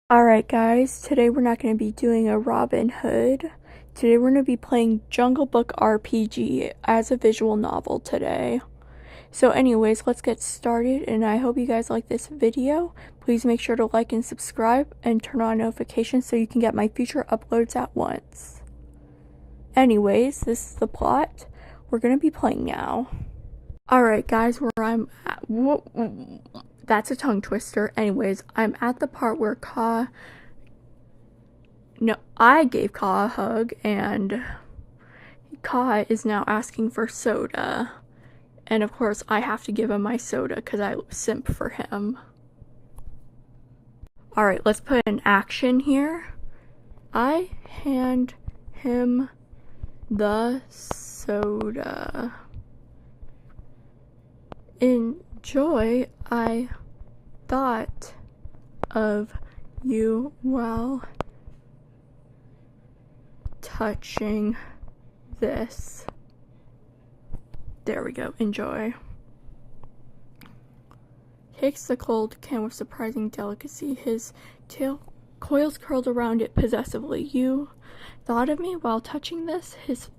Alright guys, today we're not going to be doing a Robin Hood. Today we're going to be playing Jungle Book RPG as a visual novel today. So anyways, let's get started, and I hope you guys like this video. Please make sure to like and subscribe and turn on notifications so you can get my future uploads at once. Anyways, this is the plot we're going to be playing now. Alright guys, where I'm at, that's a tongue twister. Anyways, I'm at the part where I gave Ka a hug, and Ka is now asking for soda. And of course, I have to give him my soda because I simp for him. Alright, let's put an action here. I hand him the soda. Enjoy, I thought of you while touching this. There we go, enjoy. Takes the cold can with surprising delicacy, his tail coils curled around it possessively. You thought of me while touching this? His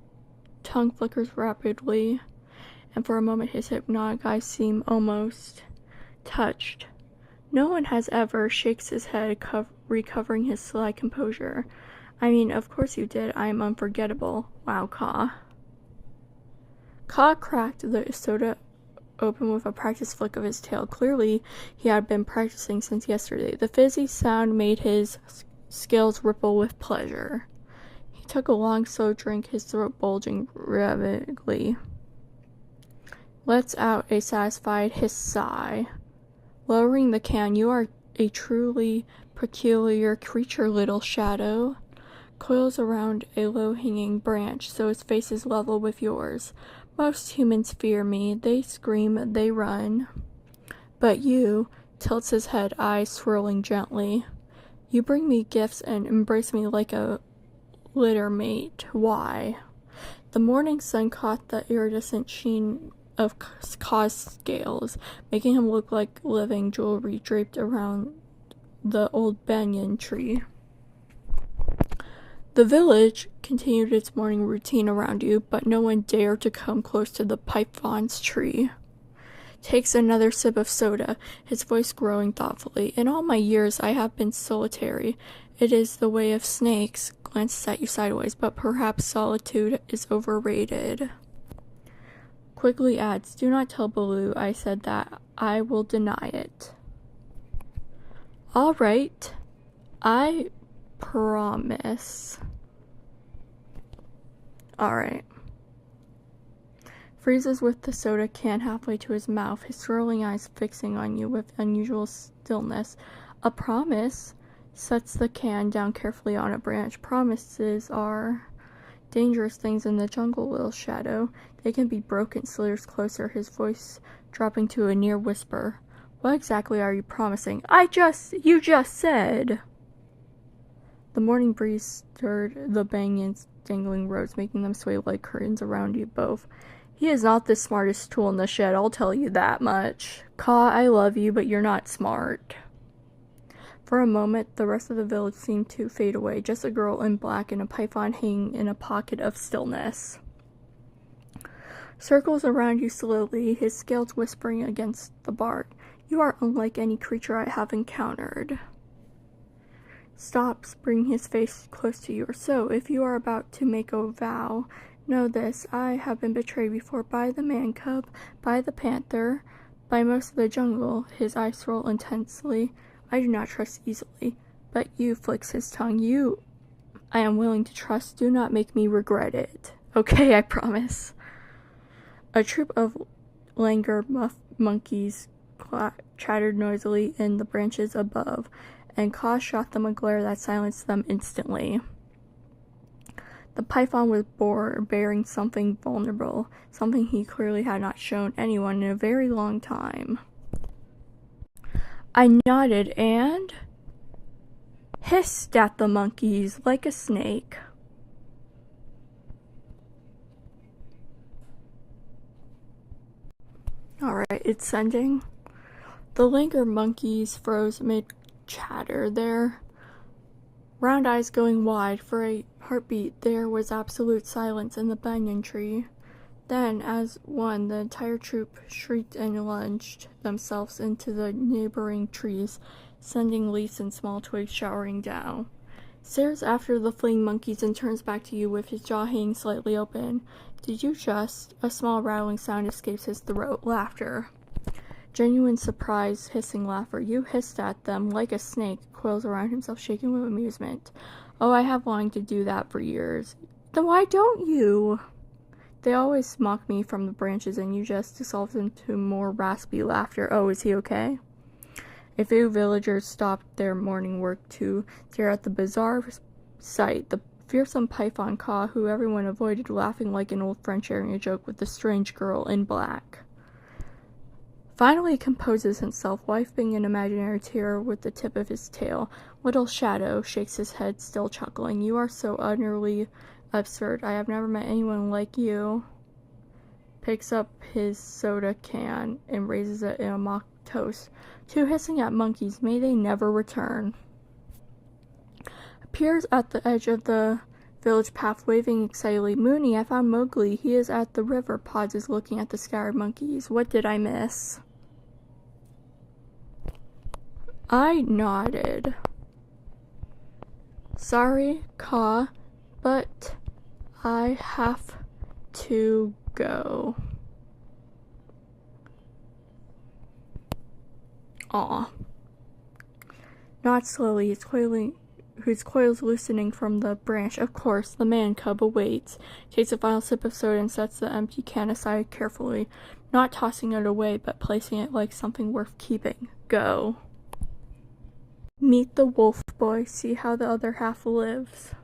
tongue flickers rapidly, and for a moment his hypnotic eyes seem almost touched. No one has ever, shakes his head, recovering his sly composure. I mean, of course you did. I am unforgettable. Wow, Ka. Ka cracked the soda open with a practiced flick of his tail. Clearly, he had been practicing since yesterday. The fizzy sound made his scales ripple with pleasure. He took a long, slow drink, his throat bulging rapidly. Lets out a satisfied hiss sigh. Lowering the can, you are a truly peculiar creature, little shadow. Coils around a low-hanging branch, so his face is level with yours. Most humans fear me. They scream, they run. But you, tilts his head, eyes swirling gently. You bring me gifts and embrace me like a litter mate. Why? The morning sun caught the iridescent sheen of Ka's scales, making him look like living jewelry draped around the old banyan tree. The village continued its morning routine around you, but no one dared to come close to the python's tree. Takes another sip of soda, his voice growing thoughtfully. In all my years, I have been solitary. It is the way of snakes. Glances at you sideways, but perhaps solitude is overrated. Quickly adds, do not tell Baloo I said that. I will deny it. All right. I promise. Alright. Freezes with the soda can halfway to his mouth, his swirling eyes fixing on you with unusual stillness. A promise. Sets the can down carefully on a branch. Promises are dangerous things in the jungle, little shadow. They can be broken. Slithers closer, his voice dropping to a near whisper. What exactly are you promising? You just said. The morning breeze stirred the banyans' dangling roots, making them sway like curtains around you both. He is not the smartest tool in the shed, I'll tell you that much. Ka, I love you, but you're not smart. For a moment, the rest of the village seemed to fade away, just a girl in black and a python hanging in a pocket of stillness. Circles around you slowly, his scales whispering against the bark. You are unlike any creature I have encountered. Stops, bringing his face close to yours. So, if you are about to make a vow, know this. I have been betrayed before by the man cub, by the panther, by most of the jungle. His eyes roll intensely. I do not trust easily. But you, flicks his tongue. You, I am willing to trust. Do not make me regret it. Okay, I promise. A troop of langur monkeys chattered noisily in the branches above, and Ka shot them a glare that silenced them instantly. The python was bearing something vulnerable, something he clearly had not shown anyone in a very long time. I nodded and hissed at the monkeys like a snake. Alright, it's sending. The langur monkeys froze mid chatter, their round eyes going wide. For a heartbeat, there was absolute silence in the banyan tree. Then, as one, the entire troop shrieked and lunged themselves into the neighboring trees, sending leaves and small twigs showering down. Stares after the fleeing monkeys and turns back to you with his jaw hanging slightly open. Did you just? A small rattling sound escapes his throat. Laughter. Genuine surprise, hissing laughter. You hissed at them like a snake, coils around himself, shaking with amusement. Oh, I have longed to do that for years. Then why don't you? They always mock me from the branches, and you just dissolves into more raspy laughter. Oh, is he okay? A few villagers stopped their morning work to stare at the bizarre sight. The fearsome python Ka, who everyone avoided, laughing like an old friend sharing a joke with the strange girl in black. Finally composes himself, wiping an imaginary tear with the tip of his tail. Little Shadow shakes his head, still chuckling. You are so utterly absurd. I have never met anyone like you. Picks up his soda can and raises it in a mock toast. Two hissing at monkeys, may they never return. Appears at the edge of the village path, waving excitedly. Mooney, I found Mowgli. He is at the river. Pauses, looking at the scattered monkeys. What did I miss? I nodded. Sorry, Ka, but I have to go. Aw. Not slowly, his coils loosening from the branch. Of course, the man cub awaits, takes a final sip of soda and sets the empty can aside carefully, not tossing it away, but placing it like something worth keeping. Go. Meet the wolf boy, see how the other half lives.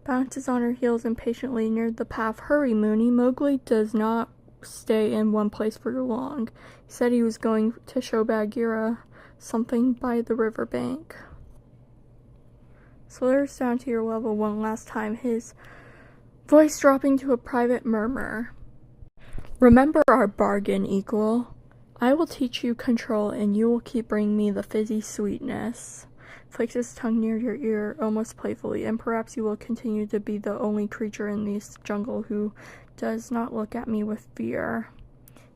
Bounces on her heels impatiently near the path. Hurry, Mooney. Mowgli does not stay in one place for long. He said he was going to show Bagheera something by the river bank. Slurs down to your level one last time, his voice dropping to a private murmur. Remember our bargain, equal. I will teach you control, and you will keep bringing me the fizzy sweetness. Flicks his tongue near your ear, almost playfully, and perhaps you will continue to be the only creature in this jungle who does not look at me with fear.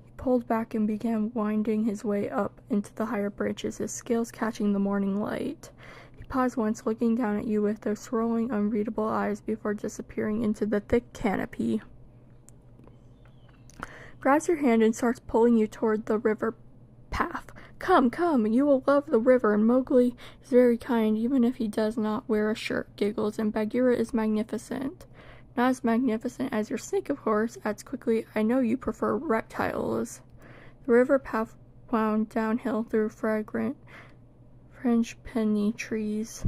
He pulled back and began winding his way up into the higher branches, his scales catching the morning light. He paused once, looking down at you with those swirling, unreadable eyes before disappearing into the thick canopy. Grabs your hand and starts pulling you toward the river path. Come, come, you will love the river, and Mowgli is very kind, even if he does not wear a shirt, giggles, and Bagheera is magnificent. Not as magnificent as your snake, of course, adds quickly, I know you prefer reptiles. The river path wound downhill through fragrant frangipani trees,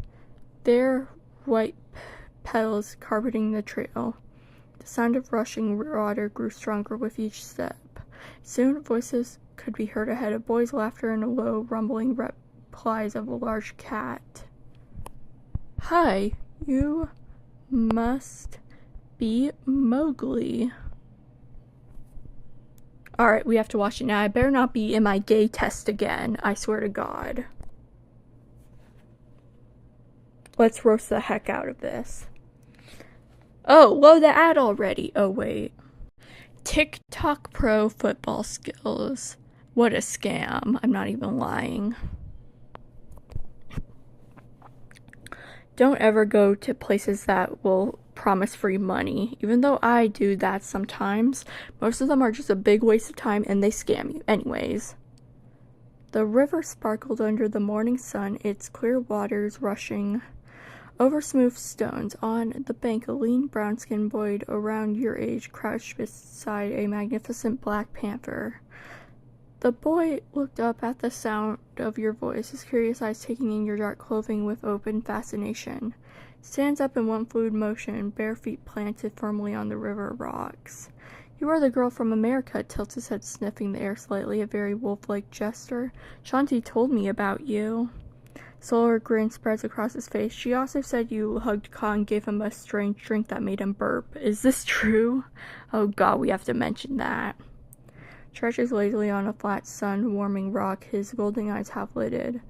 their white petals carpeting the trail. The sound of rushing water grew stronger with each step. Soon voices could be heard ahead, of boys' laughter and a low, rumbling replies of a large cat. Hi, you must be Mowgli. Alright, we have to watch it now. I better not be in my gay test again, I swear to God. Let's roast the heck out of this. Oh, load the ad already. Oh, wait. TikTok Pro football skills. What a scam. I'm not even lying. Don't ever go to places that will promise free money. Even though I do that sometimes, most of them are just a big waste of time and they scam you anyways. The river sparkled under the morning sun, its clear waters rushing over smooth stones. On the bank, a lean, brown-skinned boy around your age crouched beside a magnificent black panther. The boy looked up at the sound of your voice, his curious eyes taking in your dark clothing with open fascination. Stands up in one fluid motion, bare feet planted firmly on the river rocks. You are the girl from America, tilts his head, sniffing the air slightly, a very wolf-like gesture. Shanti told me about you. Slower grin spreads across his face. She also said you hugged Ka and gave him a strange drink that made him burp. Is this true? Oh God, we have to mention that. Stretches lazily on a flat sun-warming rock, his golden eyes half-lidded.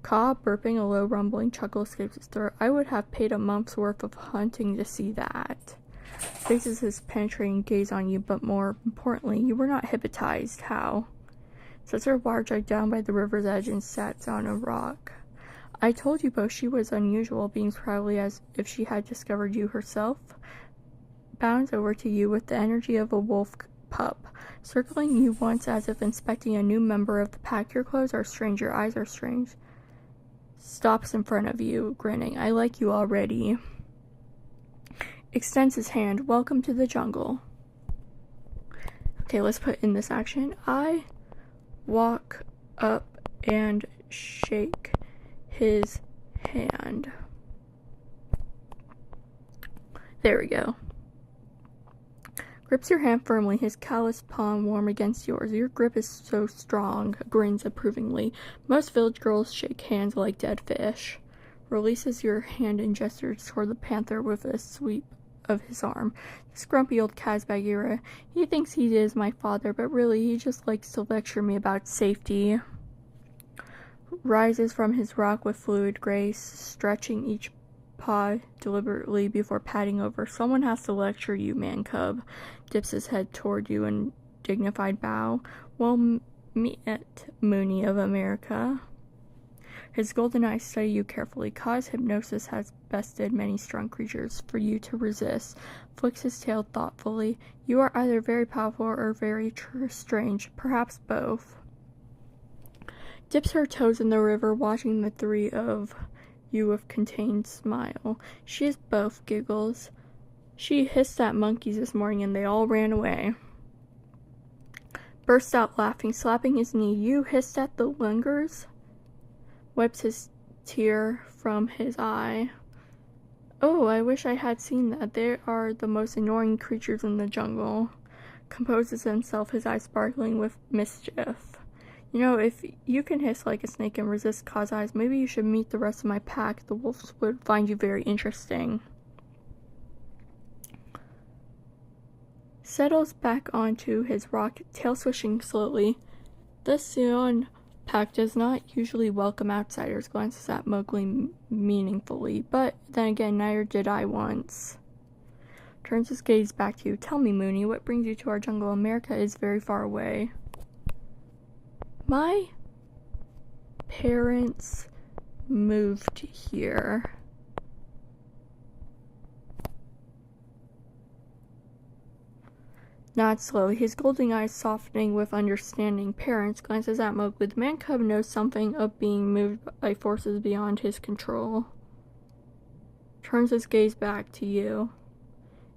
Caw, burping, a low rumbling chuckle escapes his throat. I would have paid a month's worth of hunting to see that. Faces his penetrating gaze on you, but more importantly, you were not hypnotized. How? Sets her water jug down by the river's edge and sat on a rock. I told you both she was unusual, being proudly as if she had discovered you herself. Bounds over to you with the energy of a wolf pup, circling you once as if inspecting a new member of the pack. Your clothes are strange, your eyes are strange. Stops in front of you, grinning. I like you already. Extends his hand. Welcome to the jungle. Okay, let's put in this action. I walk up and shake his hand. There we go. Grips your hand firmly, his calloused palm warm against yours. Your grip is so strong, grins approvingly. Most village girls shake hands like dead fish. Releases your hand and gestures toward the panther with a sweep of his arm. This grumpy old cat's Bagheera. He thinks he is my father, but really he just likes to lecture me about safety. Rises from his rock with fluid grace, stretching each paw deliberately before patting over. Someone has to lecture you, man cub. Dips his head toward you in dignified bow. Well met, Mooney of America. His golden eyes study you carefully. Cause hypnosis has bested many strong creatures for you to resist. Flicks his tail thoughtfully. You are either very powerful or very strange, perhaps both. Dips her toes in the river, watching the three of you with contained smile. She is both, giggles. She hissed at monkeys this morning and they all ran away. Bursts out laughing, slapping his knee. You hissed at the lungers? Wipes his tear from his eye. Oh, I wish I had seen that. They are the most annoying creatures in the jungle. Composes himself, his eyes sparkling with mischief. You know, if you can hiss like a snake and resist Cause eyes, maybe you should meet the rest of my pack. The wolves would find you very interesting. Settles back onto his rock, tail swishing slowly. The Sion pack does not usually welcome outsiders, glances at Mowgli meaningfully, but then again, neither did I once. Turns his gaze back to you. Tell me, Mooney, what brings you to our jungle? America is very far away. My parents moved here. Nods slowly, his golden eyes softening with understanding. Parents, glances at Mowgli. The man cub knows something of being moved by forces beyond his control. Turns his gaze back to you.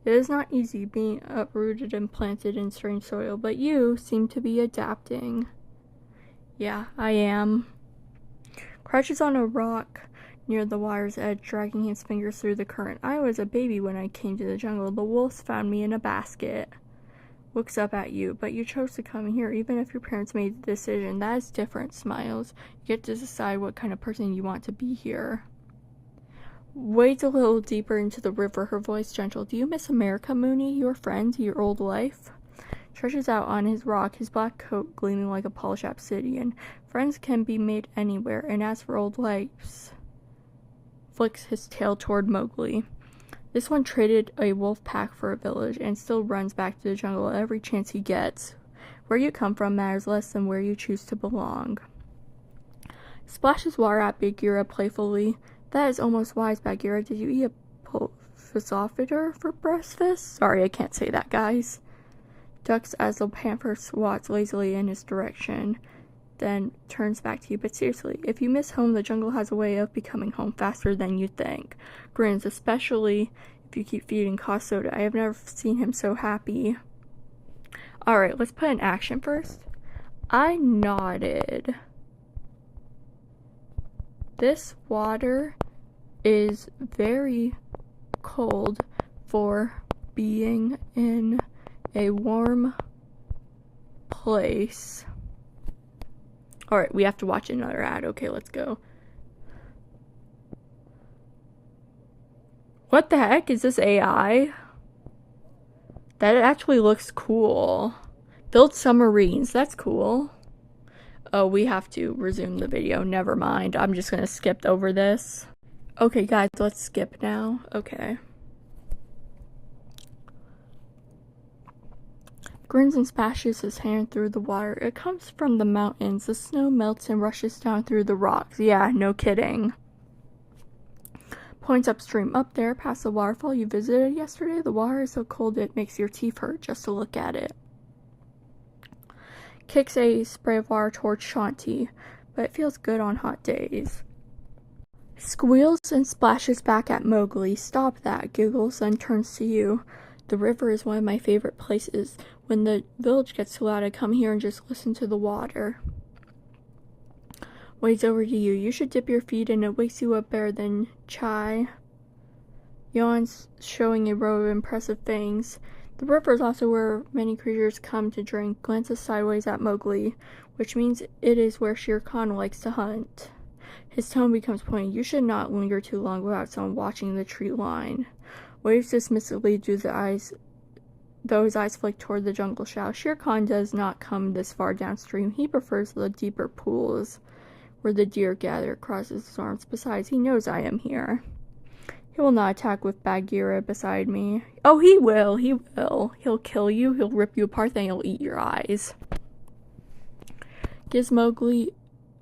It is not easy being uprooted and planted in strange soil, but you seem to be adapting. Yeah, I am. Crouches on a rock near the water's edge, dragging his fingers through the current. I was a baby when I came to the jungle. The wolves found me in a basket. Looks up at you, but you chose to come here even if your parents made the decision. That is different, smiles. You get to decide what kind of person you want to be here. Wades a little deeper into the river, her voice gentle. Do you miss America, Mooney? Your friends, your old life? Stretches out on his rock, his black coat gleaming like a polished obsidian. Friends can be made anywhere, and as for old lives, flicks his tail toward Mowgli. This one traded a wolf pack for a village, and still runs back to the jungle every chance he gets. Where you come from matters less than where you choose to belong. Splashes water at Bagheera playfully. That is almost wise, Bagheera. Did you eat a pulsophitor for breakfast? Sorry, I can't say that, guys. Ducks as the panther swats lazily in his direction, then turns back to you. But seriously, if you miss home, the jungle has a way of becoming home faster than you think. Grins, especially if you keep feeding Cause soda. I have never seen him so happy. Alright, let's put in action first. I nodded. This water is very cold for being in a warm place. Alright, we have to watch another ad. Okay, let's go. What the heck? Is this AI? That actually looks cool. Build submarines. That's cool. Oh, we have to resume the video. Never mind. I'm just gonna skip over this. Okay, guys, let's skip now. Okay. Grins and splashes his hand through the water. It comes from the mountains. The snow melts and rushes down through the rocks. Yeah, no kidding. Points upstream. Up there, past the waterfall you visited yesterday. The water is so cold it makes your teeth hurt just to look at it. Kicks a spray of water towards Shanti, but it feels good on hot days. Squeals and splashes back at Mowgli. Stop that, giggles, then turns to you. The river is one of my favorite places. When the village gets too loud, I come here and just listen to the water. Waves over to you. You should dip your feet in. It wakes you up better than chai. Yawns, showing a row of impressive fangs. The river is also where many creatures come to drink. Glances sideways at Mowgli, which means it is where Shere Khan likes to hunt. His tone becomes pointed. You should not linger too long without someone watching the tree line. Waves dismissively though his eyes flick toward the jungle shadow. Shere Khan does not come this far downstream. He prefers the deeper pools where the deer gather across his arms. Besides, he knows I am here. He will not attack with Bagheera beside me. Oh, he will. He will. He'll kill you. He'll rip you apart. Then he'll eat your eyes. Gives Mowgli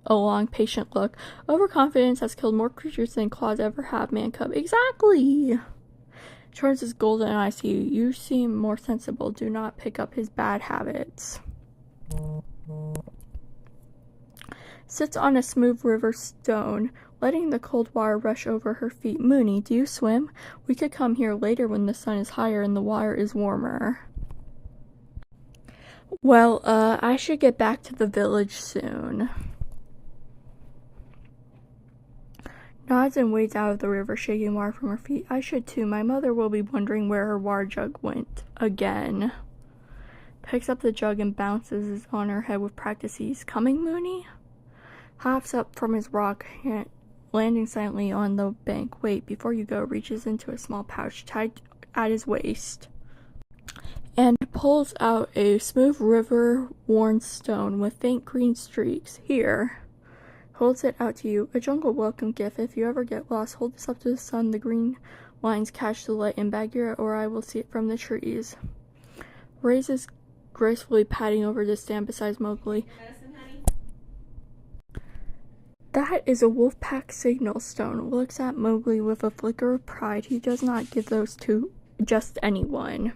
a long, patient look. Overconfidence has killed more creatures than claws ever have, man cub. Exactly. Turns his golden eyes to you. You seem more sensible. Do not pick up his bad habits. Sits on a smooth river stone, letting the cold water rush over her feet. Mooney, do you swim? We could come here later when the sun is higher and the water is warmer. Well, I should get back to the village soon. Nods and wades out of the river, shaking water from her feet. I should too. My mother will be wondering where her water jug went. Again. Picks up the jug and bounces on her head with practice ease. Coming, Mooney? Hops up from his rock, landing silently on the bank. Wait, before you go, reaches into a small pouch tied at his waist and pulls out a smooth river-worn stone with faint green streaks. Here. Holds it out to you. A jungle welcome gift. If you ever get lost, hold this up to the sun. The green lines catch the light in Bagheera, or I will see it from the trees. Raises gracefully, patting over to stand beside Mowgli. That is a wolf pack signal stone. Looks at Mowgli with a flicker of pride. He does not give those to just anyone.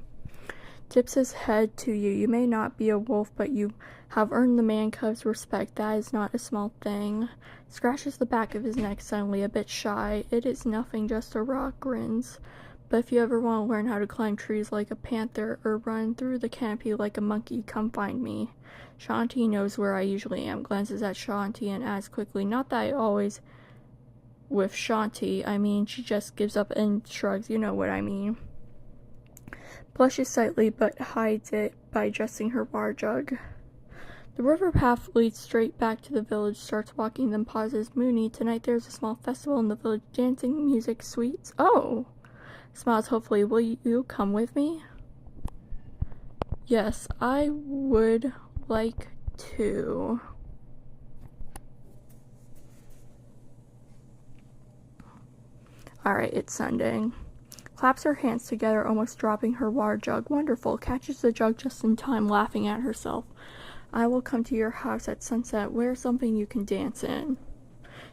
Tips his head to you. You may not be a wolf, but you have earned the man cub's respect. That is not a small thing. Scratches the back of his neck suddenly, a bit shy. It is nothing, just a rock. Grins. But if you ever want to learn how to climb trees like a panther or run through the canopy like a monkey, come find me. Shanti knows where I usually am. Glances at Shanti and adds quickly, not that I always with Shanti. I mean, she just gives up and shrugs. You know what I mean. Blushes slightly, but hides it by adjusting her water jug. The river path leads straight back to the village. Starts walking, then pauses. Mooney, tonight there's a small festival in the village. Dancing, music, sweets. Oh! Smiles hopefully. Will you come with me? Yes, I would like to. Alright, it's Sunday. Claps her hands together, almost dropping her water jug. Wonderful. Catches the jug just in time, laughing at herself. I will come to your house at sunset. Wear something you can dance in.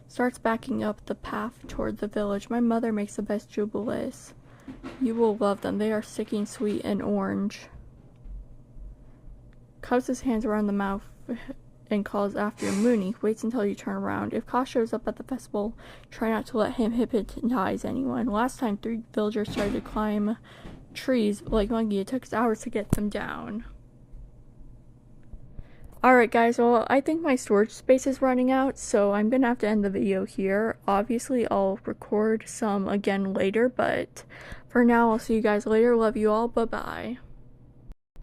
Starts backing up the path toward the village. My mother makes the best jubilees. You will love them. They are sticky and sweet and orange. Cups his hands around the mouth and calls after you. Mooney, waits until you turn around. If Ka shows up at the festival, try not to let him hypnotize anyone. Last time 3 villagers tried to climb trees like monkey. It took us hours to get them down. Alright guys, well I think my storage space is running out, so I'm gonna have to end the video here. Obviously I'll record some again later, but for now I'll see you guys later. Love you all. Bye bye.